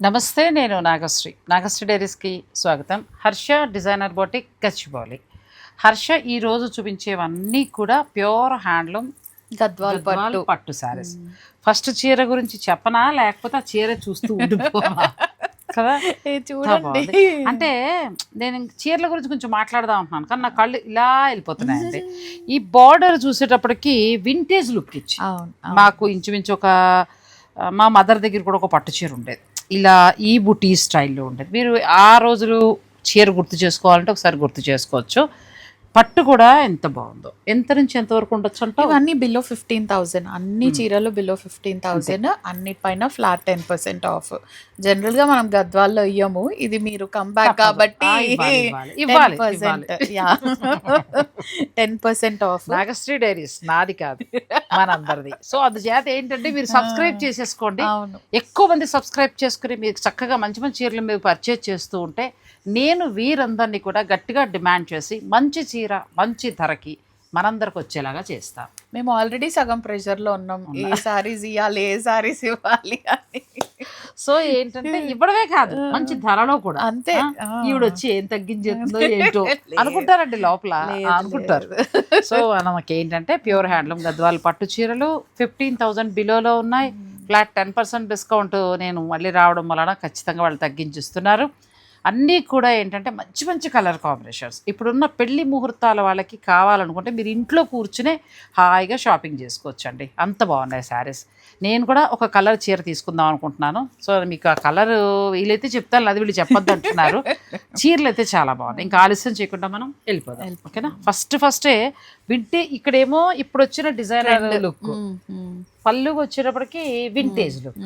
నమస్తే, నేను నాగశ్రీ డైరీస్కి స్వాగతం. Harsha designer boutique Gachibowli. హర్ష ఈరోజు చూపించేవన్నీ కూడా ప్యూర్ హ్యాండ్లూమ్ గద్వాల్ పట్టు శారీస్. ఫస్ట్ చీర గురించి చెప్పనా, లేకపోతే ఆ చీర చూస్తూ ఉండిపోవా కదా? చూడండి, అంటే నేను చీరల గురించి కొంచెం మాట్లాడదాం అంటున్నాను, కానీ నా కళ్ళు ఇలా వెళ్ళిపోతున్నాయండి. ఈ బార్డర్ చూసేటప్పటికి వింటేజ్ లుక్ ఇచ్చి మాకు ఇంచుమించు ఒక మా మదర్ దగ్గర కూడా ఒక పట్టు చీర ఉండేది, ఇలా ఈ బుటీ స్టైల్లో ఉండేది. మీరు ఆ రోజులు చీర గుర్తు చేసుకోవాలంటే ఒకసారి గుర్తు చేసుకోవచ్చు. పట్టు కూడా ఎంత బాగుందో. ఎంత నుంచి ఎంత వరకు ఉండొచ్చు అంటే ఇవన్నీ బిలో 15,000, అన్ని చీరలు బిలో 15,000, అన్నిటిపైన ఫ్లాట్ 10% ఆఫ్. జనరల్ గా మనం గద్వాల్లో ఇయ్యము, ఇది మీరు కంబ్యాక్ కాబట్టి 10% ఆఫ్. నాగశ్రీ డైరీస్ నాది కాదు, మనందరిది. సో అందుచేత ఏంటంటే మీరు సబ్స్క్రైబ్ చేసేసుకోండి. ఎక్కువ మంది సబ్స్క్రైబ్ చేసుకుని మీరు చక్కగా మంచి మంచి చీరలు మీరు పర్చేజ్ చేస్తూ ఉంటే నేను వీరందరినీ కూడా గట్టిగా డిమాండ్ చేసి మంచి చీర మంచి ధరకి మనందరికి వచ్చేలాగా చేస్తాం. మేము ఆల్రెడీ సగం ప్రెషర్లో ఉన్నాం, ఏ సారీస్ ఇవ్వాలి ఏ సారీస్ ఇవ్వాలి అని. సో ఏంటంటే ఇవ్వడమే కాదు, మంచి ధరలో కూడా. అంతే, ఈవిడ వచ్చి ఏం తగ్గించేస్తుందో ఏంటో అనుకుంటారండి లోపల, అనుకుంటారు. సో మనకి ఏంటంటే ప్యూర్ హ్యాండ్లూమ్ గద్వాల్ పట్టు చీరలు 15,000 బిలోలో ఉన్నాయి. ఫ్లాట్ 10% డిస్కౌంట్ నేను మళ్ళీ రావడం వలన ఖచ్చితంగా వాళ్ళు తగ్గించిస్తున్నారు. అన్నీ కూడా ఏంటంటే మంచి మంచి కలర్ కాంబినేషన్స్. ఇప్పుడున్న పెళ్లి ముహూర్తాల వాళ్ళకి కావాలనుకుంటే మీరు ఇంట్లో కూర్చునే హాయిగా షాపింగ్ చేసుకోవచ్చు అండి, అంత బాగున్నాయి శారీస్. నేను కూడా ఒక కలర్ చీర తీసుకుందాం అనుకుంటున్నాను. సో మీకు ఆ కలర్ వీళ్ళైతే చెప్తాను, అది వీళ్ళు చెప్పొద్దు అంటున్నారు. చీరలు అయితే చాలా బాగున్నాయి. ఇంకా ఆలస్యం చేయకుండా మనం వెళ్ళిపోదాం, ఓకేనా? ఫస్టే వింటే ఇక్కడేమో ఇప్పుడు వచ్చిన డిజైనర్ లుక్, పళ్ళు వచ్చేటప్పటికి వింటేజ్ లుక్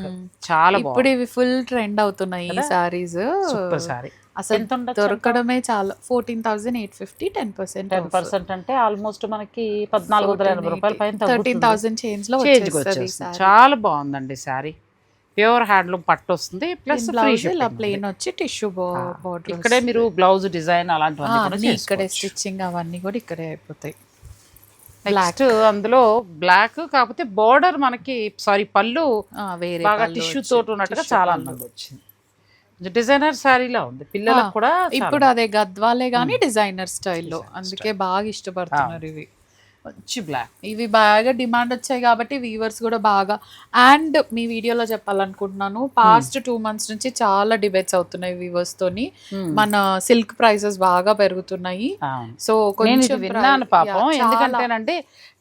చాలా బాగుంది. ఇప్పుడు ఇవి ఫుల్ ట్రెండ్ అవుతున్నాయి ఈ సారీస్. Super sorry. అసలు దొరకడమే చాలా. 14,850, 10% అంటే ఆల్మోస్ట్ మనకి 1,480 రూపాయల పైన 13,000 చేంజ్ లో చాలా బాగుందండి శారీ. ప్యూర్ హ్యాండ్లూమ్ పట్టు వస్తుంది, ప్లస్ ఇలా ప్లెయిన్ వచ్చి టిష్యూ బోర్డర్. ఇక్కడే మీరు బ్లౌజ్ డిజైన్ అలాంటివన్నీ ఇక్కడే స్టిచ్చింగ్ అవన్నీ కూడా ఇక్కడే అయిపోతాయి. నెక్స్ట్ అందులో బ్లాక్ కాకపోతే బోర్డర్ మనకి పళ్ళు వేరే బాగా టిష్యూ తోటి ఉన్నట్టుగా చాలా అందంగా వచ్చింది. డిజైనర్ శారీలా ఉంది పిల్లలకు కూడా. ఇప్పుడు అదే గద్వాలే గానీ డిజైనర్ స్టైల్లో, అందుకే బాగా ఇష్టపడుతున్నారు ఇవి. మంచి బ్లాక్, ఇవి బాగా డిమాండ్ వచ్చాయి కాబట్టి వీవర్స్ కూడా బాగా. అండ్ మీ వీడియోలో చెప్పాలనుకుంటున్నాను, పాస్ట్ 2 months నుంచి చాలా డిబేట్స్ అవుతున్నాయి వీవర్స్ తోని. మన సిల్క్ ప్రైసెస్ బాగా పెరుగుతున్నాయి. సో కొంచెం విన్నాను పాపం, ఎందుకంటేనంటే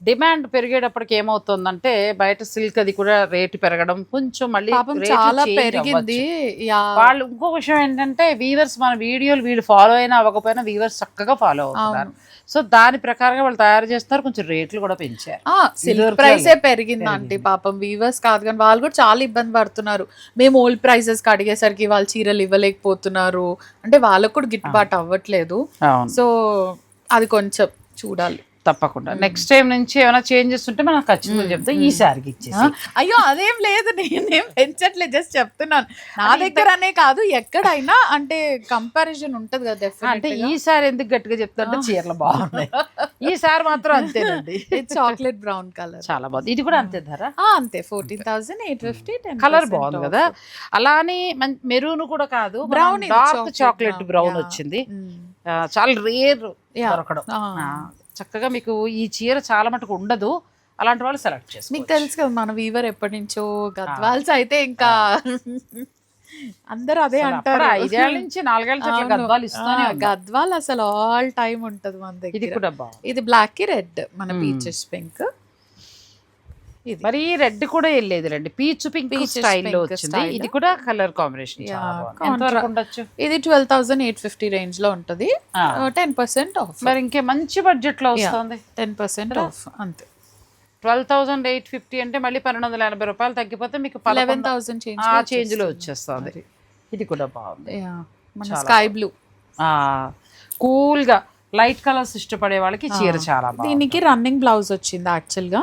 డిమాండ్ పెరిగేటప్పటికి ఏమవుతుందంటే బయట సిల్క్ అది కూడా రేటు పెరగడం కొంచెం మళ్ళీ చాలా పెరిగింది. వాళ్ళు ఇంకో విషయం ఏంటంటే వీవర్స్ మన వీడియోలు వీళ్ళు ఫాలో అయినా అవ్వకపోయినా వీవర్స్ చక్కగా ఫాలో అవుతున్నారు. సో దాని ప్రకారంగా వాళ్ళు తయారు చేస్తారు, కొంచెం రేట్లు కూడా పెంచారు. సిల్క్ ప్రైసే పెరిగింది అంటే పాపం వీవర్స్ కాదు కానీ వాళ్ళు కూడా చాలా ఇబ్బంది పడుతున్నారు. మేము ఓల్డ్ ప్రైసెస్ కి అడిగేసరికి వాళ్ళు చీరలు ఇవ్వలేకపోతున్నారు, అంటే వాళ్ళకు కూడా గిట్టుబాటు అవ్వట్లేదు. సో అది కొంచెం చూడాలి తప్పకుండా. నెక్స్ట్ టైం నుంచి ఏమైనా చేంజెస్ ఉంటే మనం ఖచ్చితంగా చెప్తాం. ఈ సారికి ఇచ్చేసి అయ్యో అదేం లేదు, నేనేం పెంచట్లేదు, జస్ట్ చెప్తున్నాను. నా దగ్గర అనే కాదు ఎక్కడైనా, అంటే కంపారిజన్ ఉంటది కదా. అంటే ఈసారి ఎందుకు గట్టిగా చెప్తారంటే చీరలు బాగున్నాయి. ఈసారి మాత్రం అంతేనండి. చాక్లెట్ బ్రౌన్ కలర్ చాలా బాగుంది. ఇది కూడా అంతే ధర, అంతే 14,850. కలర్ బాగుంది కదా. అలానే మెరూన్ కూడా కాదు, బ్రౌన్, డార్క్ చాక్లెట్ బ్రౌన్ వచ్చింది. చాలా రేర్ దొరకడం. చక్కగా మీకు ఈ చీర చాలా మటుకు ఉండదు, అలాంటి వాళ్ళు సెలెక్ట్ చేస్తారు. మీకు తెలుసు కదా మన వీవర్ ఎప్పటి నుంచో గద్వాల్స్ అయితే ఇంకా అందరూ అదే అంటారు. 5 ఏళ్ల నుంచి 4 ఏళ్ల నుంచి గద్వాల్ ఇస్తానే. గద్వాల్ అసలు ఆల్ టైమ్ ఉంటది మన దగ్గర. ఇది కూడా బాగుంది. ఇది బ్లాక్ కి రెడ్, మన పీచెస్ పింక్. మరి రెడ్ కూడా వెళ్ళేది రండి, పీచ్ పింక్ స్టైల్లో వచ్చింది. ఇది కూడా కలర్ కాంబినేషన్ ఇది 12,850 రేంజ్ లో ఉంటది. 10% ఆఫ్. మరి ఇంకే మంచి బడ్జెట్ లో వస్తుంది. 10% ఆఫ్ అంతే. 12,850 అంటే మళ్ళీ 1,280 రూపాయలు తగ్గిపోతే మీకు 11,000 చేంజ్ లో వచ్చేస్తుంది. ఇది కూడా బాగుంది. స్కై బ్లూ కూల్ గా లైట్ కలర్స్ ఇష్టపడే వాళ్ళకి చీర చాలా బాగుంది. దీనికి రన్నింగ్ బ్లౌజ్ వచ్చింది యాక్చువల్ గా.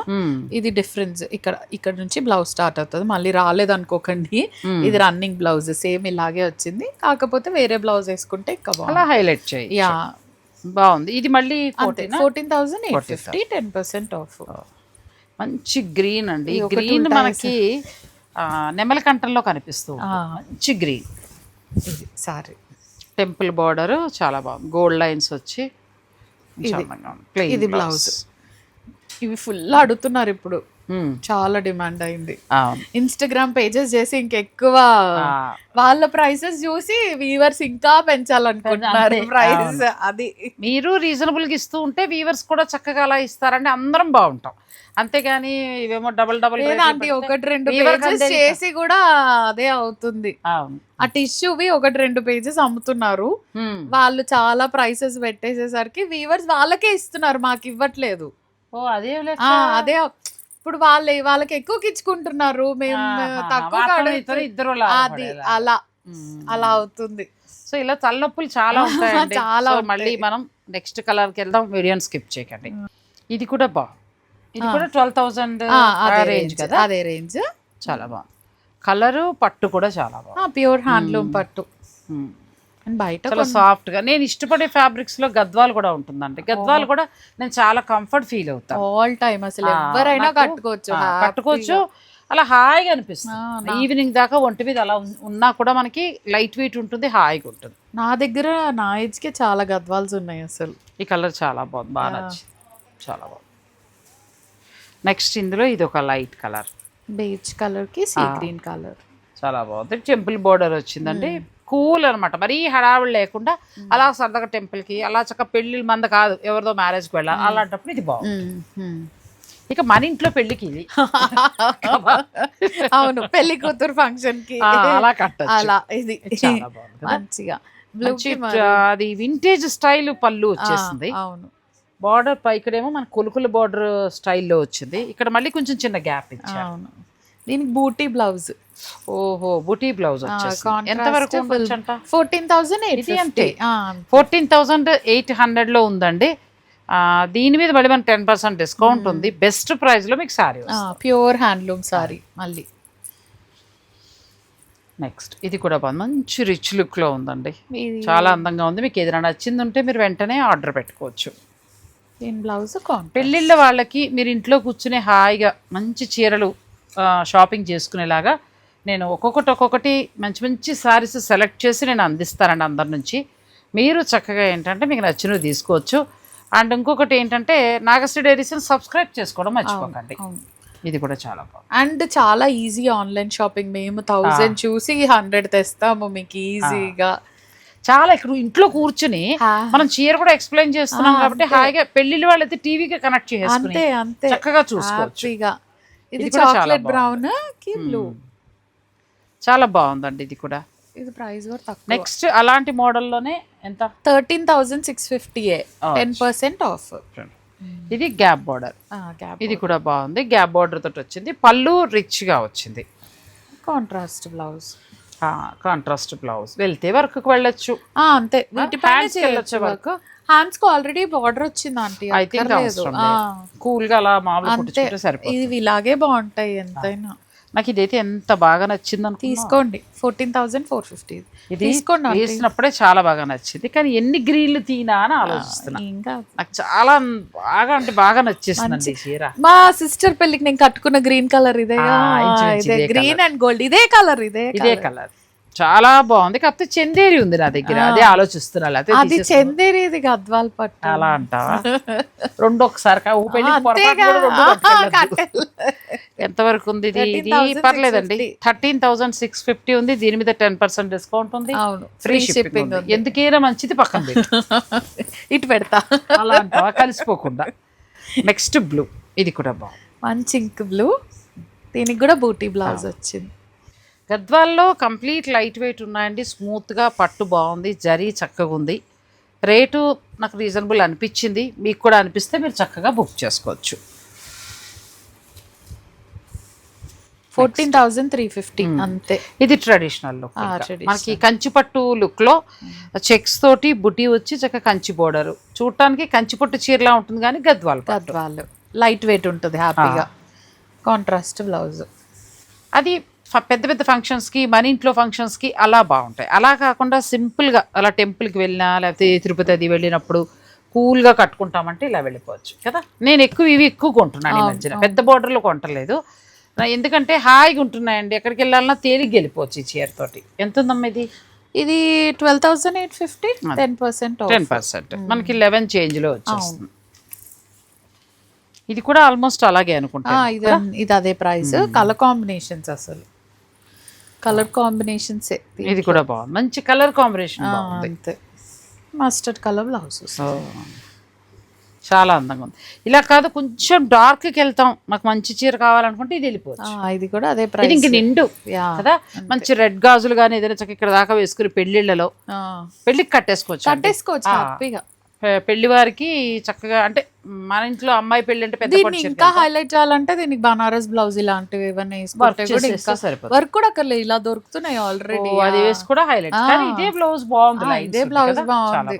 ఇది డిఫరెన్స్, ఇక్కడ నుంచి బ్లౌజ్ స్టార్ట్ అవుతుంది, మళ్ళీ రాలేదు అనుకోకండి. ఇది రన్నింగ్ బ్లౌజ్ సేమ్ ఇలాగే వచ్చింది, కాకపోతే వేరే బ్లౌజ్ వేసుకుంటే ఇంకా బాగుంది, హైలైట్ చేయి. బాగుంది. ఇది మళ్ళీ 14,850, 10% ఆఫ్. మంచి గ్రీన్ అండి. ఈ గ్రీన్ మనకి నెమలికంఠంలో కనిపిస్తూ మంచి గ్రీన్. ఇది సారీ టెంపుల్ బార్డర్ చాలా బాగుంది, గోల్డ్ లైన్స్ వచ్చి. ఇది బ్లౌజ్. ఇవి ఫుల్ అడుగుతున్నారు ఇప్పుడు, చాలా డిమాండ్ అయింది. ఇన్స్టాగ్రామ్ పేజెస్ చేసి ఇంకెక్కువ వాళ్ళ ప్రైసెస్ చూసి వీవర్స్ ఇంకా పెంచాలనుకుంటున్నారు ప్రైస్. అది మీరు రీజనబుల్ గా ఇస్తూ ఉంటే వీవర్స్ కూడా చక్కగా అలా ఇస్తారంటే అందరం బాగుంటాం. అంతేగాని ఇవేమో డబల్ లేదంటే 1-2 పేజెస్ చేసి కూడా అదే అవుతుంది. ఆ టిష్యూవి 1-2 పేజెస్ అమ్ముతున్నారు వాళ్ళు, చాలా ప్రైసెస్ పెట్టేసేసరికి వీవర్స్ వాళ్ళకే ఇస్తున్నారు, మాకు ఇవ్వట్లేదు. అదే ఇప్పుడు వాళ్ళకి ఎక్కువకి ఇచ్చుకుంటున్నారు, మేము తక్కువ. అది అలా అలా అవుతుంది. సో ఇలా తలనొప్పులు చాలా ఉంటాయి చాలా. మళ్ళీ మనం నెక్స్ట్ కలర్ కి వెళ్దాం, వీడియోని స్కిప్ చేయకండి. ఇది కూడా బాగుంది, ఇది కూడా 12,000 రేంజ్ కదా. అదే రేంజ్, చాలా బాగుంది. కలరు పట్టు కూడా చాలా బాగుంది, ప్యూర్ హ్యాండ్లూమ్ పట్టు. బయట చాలా సాఫ్ట్ గా. నేను ఇష్టపడే ఫ్యాబ్రిక్స్ లో గద్వాల్ కూడా ఉంటుందండి. గద్వాల్ కూడా నేను చాలా కంఫర్ట్ ఫీల్ అవుతాను. ఆల్ టైమ్ అసలు ఎవరైనా కట్టుకోవచ్చు, అలా హాయిగా అనిపిస్తుంది. ఈవినింగ్ దాకా ఒంటి మీద అలా ఉన్నా కూడా మనకి లైట్ వెయిట్ ఉంటుంది, హాయిగా ఉంటుంది. నా దగ్గర నా ఏజ్ కి చాలా గద్వాల్స్ ఉన్నాయి అసలు. ఈ కలర్ చాలా బాగుంది, బాగా నచ్చింది, చాలా బాగుంది. నెక్స్ట్ ఇందులో ఇది ఒక లైట్ కలర్, బేజ్ కలర్ కి సీ గ్రీన్ కలర్, చాలా బాగుంది. టెంపుల్ బోర్డర్ వచ్చిందండి, కూల్ అనమాట. మరీ హడావిడి లేకుండా అలా సరదాగా టెంపుల్ కి అలా చక్క పెళ్లి మంద కాదు, ఎవరిదో మ్యారేజ్కి వెళ్ళాలి అలాంటప్పుడు ఇది బాగుంది. ఇక మన ఇంట్లో పెళ్లికి ఇది అవును, పెళ్లి కూతురు ఫంక్షన్ కి అలా కట్టచ్చు. అలా ఇది చాలా బాగుంది, మంచిగా అది వింటేజ్ స్టైల్ పళ్ళు వచ్చేసింది. అవును, బార్డర్ పైకడేమో మన కొలుకుల బార్డర్ స్టైల్లో వచ్చింది, ఇక్కడ మళ్ళీ కొంచెం చిన్న గ్యాప్ ఇచ్చారు. దీనికి బూటీ బ్లౌజ్. ఓహో, బూటీ బ్లౌజ్ వచ్చేసింది. ఎంత వరకు ఉండొచ్చు అంట? 14,800 లో ఉందండి. దీని మీద మళ్ళీ మన 10% డిస్కౌంట్ ఉంది. బెస్ట్ ప్రైస్ లో మీకు సారీ, ప్యూర్ హ్యాండ్లూమ్ సారీ. మళ్ళీ నెక్స్ట్ ఇది కూడా బాగుంది, మంచి రిచ్ లుక్ లో ఉందండి, చాలా అందంగా ఉంది. మీకు ఏదైనా నచ్చింది ఉంటే మీరు వెంటనే ఆర్డర్ పెట్టుకోవచ్చు. బ్లౌజ్ పెళ్ళిళ్ళ వాళ్ళకి మీరు ఇంట్లో కూర్చునే హాయిగా మంచి చీరలు షాపింగ్ చేసుకునేలాగా నేను ఒక్కొక్కటి మంచి మంచి శారీస్ సెలెక్ట్ చేసి నేను అందిస్తానండి అందరి నుంచి. మీరు చక్కగా ఏంటంటే మీకు నచ్చినవి తీసుకోవచ్చు. అండ్ ఇంకొకటి ఏంటంటే నాగశ్రీ డైరీస్ని సబ్స్క్రైబ్ చేసుకోవడం మర్చిపోకండి, ఇది కూడా చాలా బాగుంది. అండ్ చాలా ఈజీ ఆన్లైన్ షాపింగ్. మేము 1000 చూసి 100 తెస్తాము మీకు ఈజీగా. చాలా ఇక్కడ ఇంట్లో కూర్చుని మనం చీర కూడా ఎక్స్ప్లెయిన్ చేస్తున్నాం కాబట్టి హాయిగా పెళ్లిళ్ళ వాళ్ళైతే టీవీకి కనెక్ట్ చేసుకుని చక్కగా చూసుకోవచ్చు. ఇది చాక్లెట్ బ్రౌన్ కి బ్లూ, చాలా బాగుందండి. ఇది కూడా ఇది ప్రైస్ కూడా తక్కువ. నెక్స్ట్ అలాంటి మోడల్లోనే ఎంత? 13,650, 10% ఆఫ్. ఇది గ్యాప్ బార్డర్, ఇది కూడా బాగుంది, గ్యాప్ బార్డర్ తోటి వచ్చింది. పళ్ళు రిచ్ గా వచ్చింది. Contrast blouse, contrast blouse. వెళ్తే వర్క్ కి వెళ్ళొచ్చు, అంతే. వర్క్ హ్యాండ్స్ కు ఆల్రెడీ బార్డర్ వచ్చింది ఆంటీ, కూల్ గా అలా మామూలు సరిపోతుంది. ఇవి ఇలాగే బాగుంటాయి ఎంతైనా. నాకు ఇదైతే ఎంత బాగా నచ్చింది అని తీసుకోండి. 14,450 ఇది తీసుకోండి. వేసినప్పుడే చాలా బాగా నచ్చింది, కానీ ఎన్ని గ్రీన్లు తీనా అని ఆలోచిస్తున్నా. నాకు చాలా బాగా అంటే బాగా నచ్చేసింది చీర. మా సిస్టర్ పెళ్లికి నేను కట్టుకున్న గ్రీన్ కలర్ ఇదే, గ్రీన్ అండ్ గోల్డ్, ఇదే కలర్ కలర్ చాలా బాగుంది. కాకపోతే చందేరి ఉంది నా దగ్గర, అదే ఆలోచిస్తున్నా. అది చందేరి, ఇది గద్వాల్ పట్టు. అలా అంటావా? రెండు ఒకసారి ఎంతవరకు ఉంది ఇది? ఇది పర్లేదండి, 13,650 ఉంది. దీని మీద 10% డిస్కౌంట్ ఉంది, ఫ్రీ షిప్పింగ్. ఎందుకైనా మంచిది, పక్కన ఇటు పెడతా. అలా అంటావా? కలిసిపోకుండా. నెక్స్ట్ బ్లూ, ఇది కూడా బాగుంది, మంచి ఇంక్ బ్లూ. దీనికి కూడా బూటీ బ్లౌజ్ వచ్చింది. గద్వాల్లో కంప్లీట్ లైట్ వెయిట్ ఉన్నాయండి, స్మూత్గా పట్టు బాగుంది, జరీ చక్కగా ఉంది. రేటు నాకు రీజనబుల్ అనిపించింది, మీకు కూడా అనిపిస్తే మీరు చక్కగా బుక్ చేసుకోవచ్చు. 14,350 అంతే. ఇది ట్రెడిషనల్ లుక్, మనకి కంచిపట్టు లుక్ లో చెక్స్ తోటి బుటీ వచ్చి చక్కగా కంచి బోర్డర్. చూడటానికి కంచిపట్టు చీరలా ఉంటుంది, కానీ గద్వాల్ లైట్ వెయిట్ ఉంటుంది, హ్యాపీగా. Contrast blouse. అది పెద్ద పెద్ద ఫంక్షన్స్కి, మన ఇంట్లో ఫంక్షన్స్కి అలా బాగుంటాయి. అలా కాకుండా సింపుల్గా అలా టెంపుల్కి వెళ్ళినా లేకపోతే తిరుపతి అది వెళ్ళినప్పుడు కూల్గా కట్టుకుంటామంటే ఇలా వెళ్ళిపోవచ్చు కదా. నేను ఇవి ఎక్కువ కొంటున్నాను ఈ మధ్యన, పెద్ద బోర్డర్లో కొంటలేదు. ఎందుకంటే హాయిగా ఉంటున్నాయండి, ఎక్కడికి వెళ్ళాలన్నా తేలిగ్గా వెళ్ళిపోవచ్చు ఈ చీర తోటి. ఎంత ఉందమ్మా ఇది? ఇది 12,850, 10% 10%, మనకి 11 చేంజ్లో వచ్చేస్తుంది. ఇది కూడా ఆల్మోస్ట్ అలాగే అనుకుంటా. ఇది అదే ప్రైస్. కలర్ కాంబినేషన్స్, అసలు కలర్ కాంబినేషన్స్. ఇది కూడా బాగుంది, మంచి కలర్ కాంబినేషన్. అంతే, మస్టర్డ్ కలర్ బ్లౌజ్, చాలా అందంగా ఉంది. ఇలా కాదు కొంచెం డార్క్కి వెళ్తాం, మాకు మంచి చీర కావాలనుకుంటే ఇది వెళ్ళిపోవచ్చు. ఇది కూడా అదే ప్రైస్. ఇంక నిండు కదా, మంచి రెడ్ గాజులు కానీ ఏదైనా చక్క ఇక్కడ దాకా వేసుకుని పెళ్లిళ్ళలో పెళ్లికి కట్టేసుకోవచ్చు హ్యాపీగా. పెళ్లి వారికి చక్కగా, అంటే మన ఇంట్లో అమ్మాయి పెళ్లి అంటే పెద్ద ఇంకా హైలైట్ చేయాలంటే దీనికి బనారస్ బ్లౌజ్ ఇలాంటివి ఏమైనా వర్క్ కూడా అక్కడ ఇలా దొరుకుతున్నాయి ఆల్రెడీ, అది వేసి కూడా హైలైట్. కానీ ఇదే బ్లౌజ్ బాగుంది, ఇదే బ్లౌజ్ బాగుంది.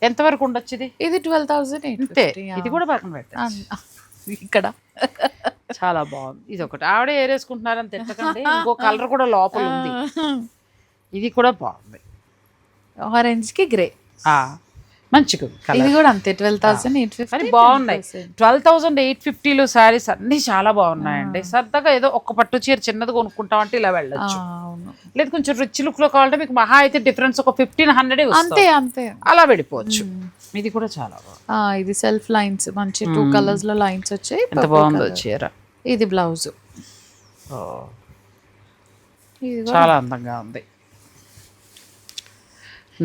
ఎంత వరకు ఉండొచ్చు ఇది? ఇది 12,850. ఇది కూడా పక్కన పెట్టండి ఇక్కడ. చాలా బాగుంది. ఇది ఒకటి ఆవిడ ఏరేసుకుంటున్నారని తిట్టకండి, ఇంకో కలర్ కూడా లోపల ఉంది. ఇది కూడా బాగుంది, ఆరెంజ్ కి గ్రే, మంచిగా. ఇది కూడా అంతే 12,850. బాగున్నాయి. 12,850లో శారీస్ అన్ని చాలా బాగున్నాయండి. సరదాగా ఏదో ఒక పట్టు చీర చిన్నది కొనుక్కుంటాం అంటే ఇలా వెళ్ళొచ్చు. లేదు కొంచెం రిచ్ లుక్ లో కావాలంటే మీకు మహా అయితే డిఫరెన్స్ ఒక 1,500 అంతే అలా వెళ్ళిపోవచ్చు. ఇది కూడా చాలా బాగుంది. ఇది సెల్ఫ్ లైన్స్, మంచి 2 కలర్స్ లో లైన్స్ వచ్చాయి. ఎంత బాగుందో చీర. ఇది బ్లౌజ్ చాలా అందంగా ఉంది.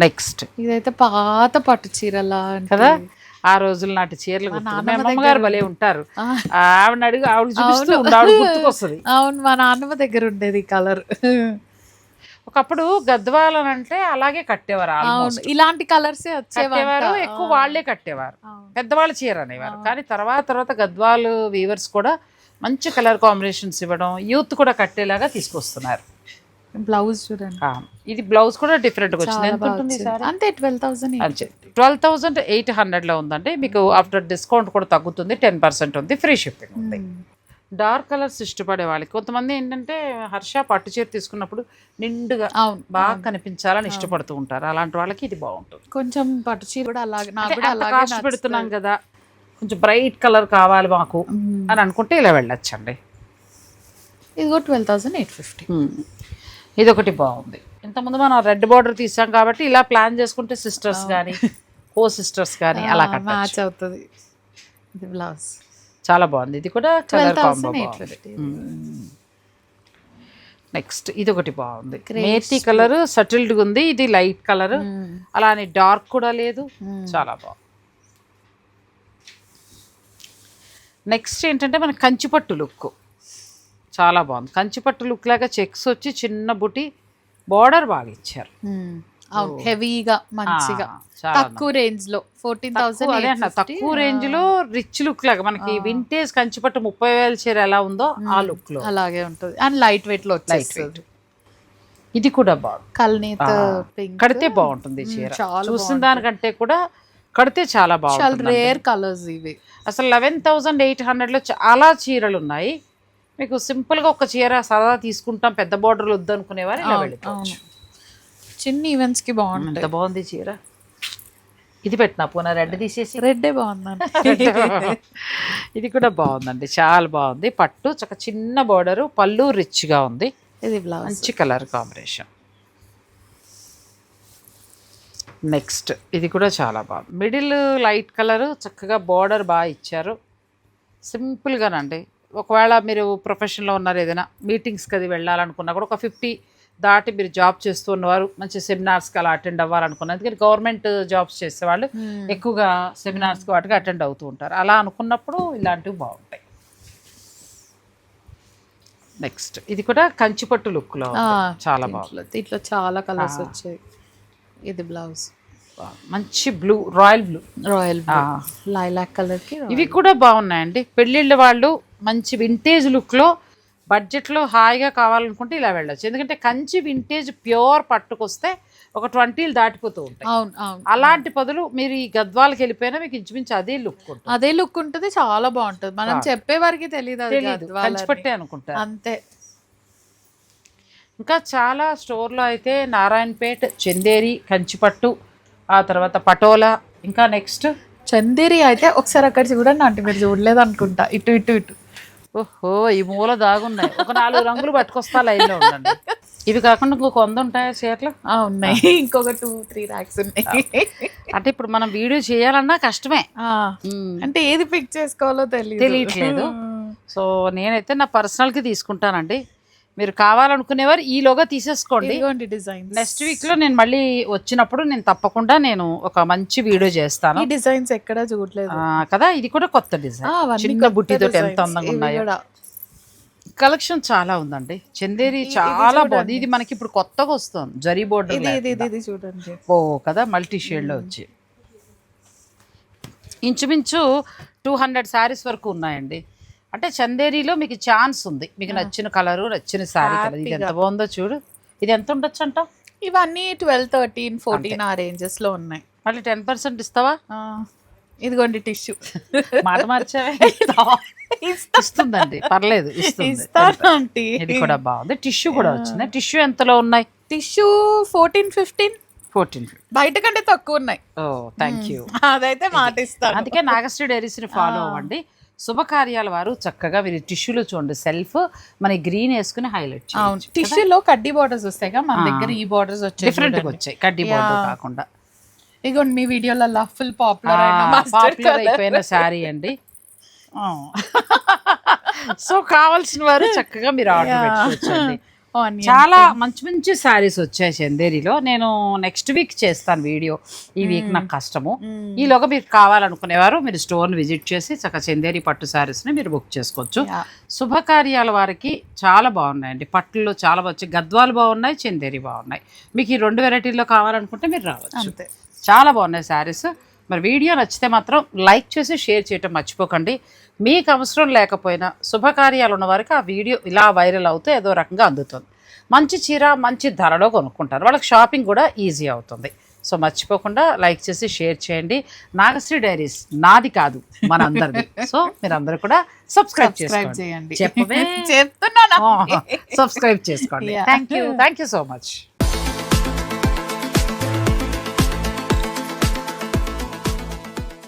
నెక్స్ట్ ఇదైతే పాత పట్టు చీరలా కదా, ఆ రోజుల నాటి చీరలు. మా అమ్మగారు భలే ఉంటారు, ఆవిడ అడిగి ఆవిడ చూపిస్తూ ఆవిడ గుర్తుకొస్తుంది. అవును, మా నాన్నమ్మ దగ్గర ఉండేది కలర్. ఒకప్పుడు గద్వాలని అంటే అలాగే కట్టేవారు, ఇలాంటి కలర్స్ వచ్చేవారు, ఎక్కువ వాళ్లే కట్టేవారు, పెద్దవాళ్ళ చీర అనేవారు. కానీ తర్వాత గద్వాలు వీవర్స్ కూడా మంచి కలర్ కాంబినేషన్స్ ఇవ్వడం, యూత్ కూడా కట్టేలాగా తీసుకొస్తున్నారు. బ్లౌజ్ చూడండి, ఇది బ్లౌజ్ కూడా డిఫరెంట్ గా వచ్చింది. ఎంత ఉంటుంది సార్? అంతే 12,800లో ఉందండి. మీకు ఆఫ్టర్ డిస్కౌంట్ కూడా తగ్గుతుంది, 10% ఉంది, ఫ్రీ షిప్పింగ్ ఉంది. డార్క్ కలర్స్ ఇష్టపడే వాళ్ళకి, కొంతమంది ఏంటంటే హర్ష పట్టు చీర తీసుకున్నప్పుడు నిండుగా బాగా కనిపించాలని ఇష్టపడుతూ ఉంటారు. అలాంటి వాళ్ళకి ఇది బాగుంటుంది. కొంచెం పట్టు చీర కూడా అలాగే, కాస్ట్ పెడుతున్నాం కదా, కొంచెం బ్రైట్ కలర్ కావాలి మాకు అని అనుకుంటే ఇలా వెళ్ళొచ్చండి. ఇది కూడా 12,850. ఇది ఒకటి బాగుంది. ఇంతకుముందు మనం రెడ్ బార్డర్ తీసాం కాబట్టి ఇలా ప్లాన్ చేసుకుంటే సిస్టర్స్ కానీ కో సిస్టర్స్ కానీ అలా మ్యాచ్ అవుతుంది. ఇది బ్లౌజ్ చాలా బాగుంది. ఇది కూడా కలర్ కాంబో. నెక్స్ట్ ఇది ఒకటి బాగుంది, మేతి కలర్ సటిల్డ్ ఉంది. ఇది లైట్ కలర్, అలానే డార్క్ కూడా లేదు, చాలా బాగుంది. నెక్స్ట్ ఏంటంటే మన కంచిపట్టు లుక్ చాలా బాగుంది. కంచిపట్టు లుక్ లాగా చెక్స్ వచ్చి చిన్న బుటి బార్డర్ బాగా ఇచ్చారు. హెవీగా మంచిగా తక్కువ రేంజ్ లో 14,000. తక్కువ రేంజ్ లో రిచ్ లుక్ లాగా మనకి వింటేజ్ కంచిపట్టు 30,000 చీర ఎలా ఉందో ఆ లుక్ లో అలాగే ఉంటుంది. అండ్ లైట్ వెయిట్ లో వచ్చేస్తుంది. ఇది కూడా బాగుంది, కల్నేత కడితే బాగుంటుంది చీర. చూసిన దానికంటే కూడా కడితే చాలా బాగుంటుంది. రేర్ కలర్స్ ఇవి. అసలు 11,800లో చాలా చీరలు ఉన్నాయి. మీకు సింపుల్గా ఒక చీర సరదా తీసుకుంటాం, పెద్ద బార్డర్లు వద్దనుకునేవారు ఇలా వెళ్ళిపోవచ్చు. చిన్న ఈవెంట్స్ కి బాగుంటుంది. ఎంత బాగుంది చీర. ఇది పెట్టినా పోనా రెడ్ తీసేసి, రెడ్డే బాగుందండి. ఇది కూడా బాగుందండి, చాలా బాగుంది. పట్టు చక్క చిన్న బార్డరు, పళ్ళు రిచ్గా ఉంది. ఇది బ్లౌజ్ మంచి కలర్ కాంబినేషన్. నెక్స్ట్ ఇది కూడా చాలా బాగుంది, మిడిల్ లైట్ కలరు, చక్కగా బార్డర్ బాగా ఇచ్చారు. సింపుల్గానండి. ఒకవేళ మీరు ప్రొఫెషన్లో ఉన్నారు, ఏదైనా మీటింగ్స్కి అది వెళ్ళాలనుకున్నా కూడా ఒక 50 దాటి మీరు జాబ్ చేస్తూ ఉన్నవారు మంచి సెమినార్స్కి అలా అటెండ్ అవ్వాలనుకున్నారు. ఎందుకంటే గవర్నమెంట్ జాబ్స్ చేసేవాళ్ళు ఎక్కువగా సెమినార్స్కి వాటికి అటెండ్ అవుతూ ఉంటారు. అలా అనుకున్నప్పుడు ఇలాంటివి బాగుంటాయి. నెక్స్ట్ ఇది కూడా కంచిపట్టు లుక్లో చాలా బాగుంది. ఇట్లా చాలా కలర్స్ వచ్చాయి. ఇది బ్లౌజ్ మంచి blue, royal blue, lilac colour కి. ఇవి కూడా బాగున్నాయండి. పెళ్ళిళ్ళ వాళ్ళు మంచి వింటేజ్ లుక్లో బడ్జెట్లో హాయిగా కావాలనుకుంటే ఇలా వెళ్ళచ్చు. ఎందుకంటే కంచి వింటేజ్ ప్యూర్ పట్టుకొస్తే ఒక 20 దాటిపోతూ ఉంటాయి. అలాంటి బదులు మీరు ఈ గద్వాలకి వెళ్ళిపోయినా మీకు ఇంచుమించు అదే లుక్ ఉంటుంది. చాలా బాగుంటుంది. మనం చెప్పే వారికి తెలియదు, కంచిపట్టే అనుకుంటారు అంతే. ఇంకా చాలా స్టోర్లో అయితే నారాయణపేట్, చందేరి, కంచిపట్టు, ఆ తర్వాత పటోలా, ఇంకా నెక్స్ట్ చందేరి అయితే ఒకసారి అక్కడ చూడండి అంటే మీరు చూడలేదు అనుకుంటా. ఇటు ఓహో ఈ మూల దాగున్నాయి, ఒక 4 రంగులు పట్టుకొస్తా, లైన్లో ఉండండి. ఇవి కాకుండా ఇంకొక 100 ఉంటాయా చీరలు? ఉన్నాయి, ఇంకొక 2-3 ర్యాక్స్ ఉన్నాయి. అంటే ఇప్పుడు మనం వీడియో చేయాలన్నా కష్టమే, అంటే ఏది పిక్ చేసుకోవాలో తెలియట్లేదు. సో నేనైతే నా పర్సనల్కి తీసుకుంటానండి, మీరు కావాలనుకునేవారు ఈలోగా తీసేసుకోండి. డిజైన్ నెక్స్ట్ వీక్లో నేను మళ్ళీ వచ్చినప్పుడు నేను తప్పకుండా నేను ఒక మంచి వీడియో చేస్తాను. ఈ డిజైన్స్ ఎక్కడ చూడలేదు కదా, ఇది కూడా కొత్త డిజైన్, చిన్న బుట్టితో ఎంత అందంగా ఉన్నాయో. కలెక్షన్ చాలా ఉందండి, చందేరి చాలా బాగుంది. ఇది మనకి ఇప్పుడు కొత్తగా వస్తుంది, జరీ బోర్డర్ చూడండి. ఓ కదా, మల్టీ షేడ్లో వచ్చి ఇంచుమించు 200 శారీస్ వరకు ఉన్నాయండి. అంటే చందేరిలో మీకు ఛాన్స్ ఉంది, మీకు నచ్చిన కలరు, నచ్చిన శారీ కలర్. ఇది ఎంత బాగుందో చూడు. ఇది ఎంత ఉండొచ్చు అంట? ఇవన్నీ 12, 13, 14 ఆ రేంజెస్ లో ఉన్నాయి. మళ్ళీ 10% ఇస్తావా? ఇదిగోండి టిష్యూ. మాట మార్చావే. ఇస్తుందండి, పర్లేదు, ఇస్తుంది. ఇది కూడా బాగుంది. టిష్యూ కూడా వచ్చింది. టిష్యూ ఎంతలో ఉన్నాయి? టిష్యూ 14, 15 బయట కంటే తక్కువ ఉన్నాయి. ఓ థ్యాంక్ యూ, అదైతే మాట ఇస్తాను. అందుకే నాగశ్రీ డైరీస్ ని ఫాలో అవ్వండి. శుభకార్యాల వారు చక్కగా మీరు టిష్యూలో చూడండి, సెల్ఫ్ మన గ్రీన్ వేసుకుని హైలైట్ చేయండి. టిష్యూలో కడ్డీ బార్డర్స్ వస్తాయి, మన దగ్గర ఈ బార్డర్స్ వచ్చాయి, డిఫరెంట్ వచ్చాయి, కడ్డీ బార్డర్ కాకుండా. ఇగోండి మీ వీడియోలలో ఫుల్ పాపులర్ అయిపోయిన శారీ అండి. సో కావాల్సిన వారు చక్కగా మీరు ఆర్డర్ పెట్టుకోవచ్చండి. చాలా మంచి మంచి శారీస్ వచ్చాయి చందేరిలో. నేను నెక్స్ట్ వీక్ చేస్తాను వీడియో, ఈ వీక్ నాకు కష్టము. ఈలోగా మీరు కావాలనుకునేవారు మీరు స్టోర్ని విజిట్ చేసి చక్కగా చందేరి పట్టు శారీస్ని మీరు బుక్ చేసుకోవచ్చు. శుభకార్యాల వారికి చాలా బాగున్నాయండి, పట్టుల్లో చాలా వచ్చాయి, గద్వాలు బాగున్నాయి, చందేరి బాగున్నాయి. మీకు ఈ 2 వెరైటీల్లో కావాలనుకుంటే మీరు రావచ్చు. చాలా బాగున్నాయి శారీస్. మరి వీడియో నచ్చితే మాత్రం లైక్ చేసి షేర్ చేయటం మర్చిపోకండి. మీకు అవసరం లేకపోయినా శుభకార్యాలు ఉన్న వారికి ఆ వీడియో ఇలా వైరల్ అవుతే ఏదో రకంగా అందుతుంది. మంచి చీర మంచి ధరలో కొనుక్కుంటారు, వాళ్ళకి షాపింగ్ కూడా ఈజీ అవుతుంది. సో మర్చిపోకుండా లైక్ చేసి షేర్ చేయండి. నాగశ్రీ డైరీస్ నాది కాదు, మనందరిది. సో మీరందరూ కూడా సబ్స్క్రైబ్ చేయండి. చెప్తున్నాను, సబ్స్క్రైబ్ చేసుకోండి. Thank you so much.